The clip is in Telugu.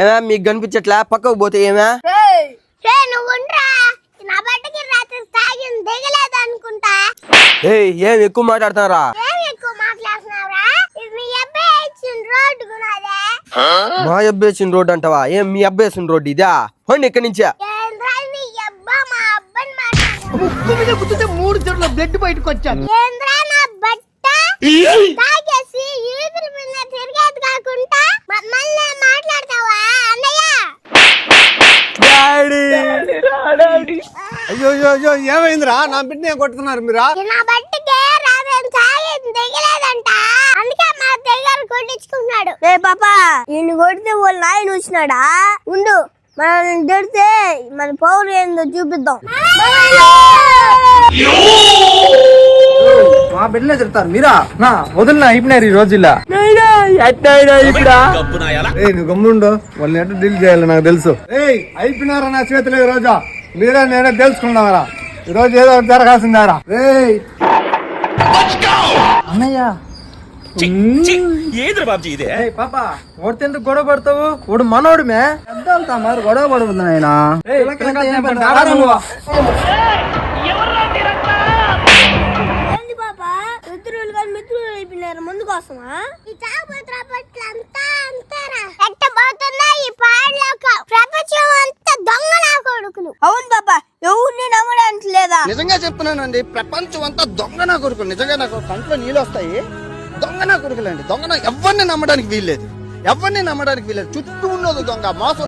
ఏమే మీకు కనిపించట్లా? పక్కకు పోతే ఏమే? ఏం ఎక్కువ మాట్లాడుతున్నారా? మా అబ్బాయి వేసిన రోడ్డు అంటావా? ఏం మీ అబ్బాయి వేసిన రోడ్డు ఇదా? పోండి ఇక్కడి నుంచే. 3 చోట్ల బ్లడ్ బయటకు వచ్చాను. అయ్యో అయ్యో ఏమైందిరా? నా బిడ్డ కొట్టుతున్నారు మీరా? పాపా ఈయన కొడితే వాళ్ళ నాయన వచ్చినాడా? ఉండు, మనం కొడితే మన పౌరు ఏందో చూపిద్దాం. మా బిడ్డలే చెప్తారు మీరా? నా వదిలినా అయిపోయినారు ఈ రోజుల్లో. నువ్వు గమ్ముండు, వాళ్ళని ఎట్లా డీల్ చేయాలి నాకు తెలుసు. అయిపోయినారా నా చేతిలో ఈ రోజు? మీరే నేనే తెలుసుకున్నారా? ఈ రోజు ఏదో జరగాల్సిందారా? అన్నయ్య పాపా ఓడితే గొడవ పడతావు? ఓడు మనోడుమే పెద్ద మరి గొడవ పడుతుంది ఆయన. మిత్రులు అయిపోయినారు ముందు కోసమా? అవును బాబా, ఎవరిని నమ్మడానికి లేదా? నిజంగా చెప్తున్నానండి, ప్రపంచం అంతా దొంగ నా కొడుకులు. నిజంగా నాకు కంట్లో నీళ్ళు వస్తాయి. దొంగ నా కొడుకులండి. దొంగ ఎవరిని నమ్మడానికి వీల్లేదు. చుట్టూ ఉన్నది దొంగ మోసం.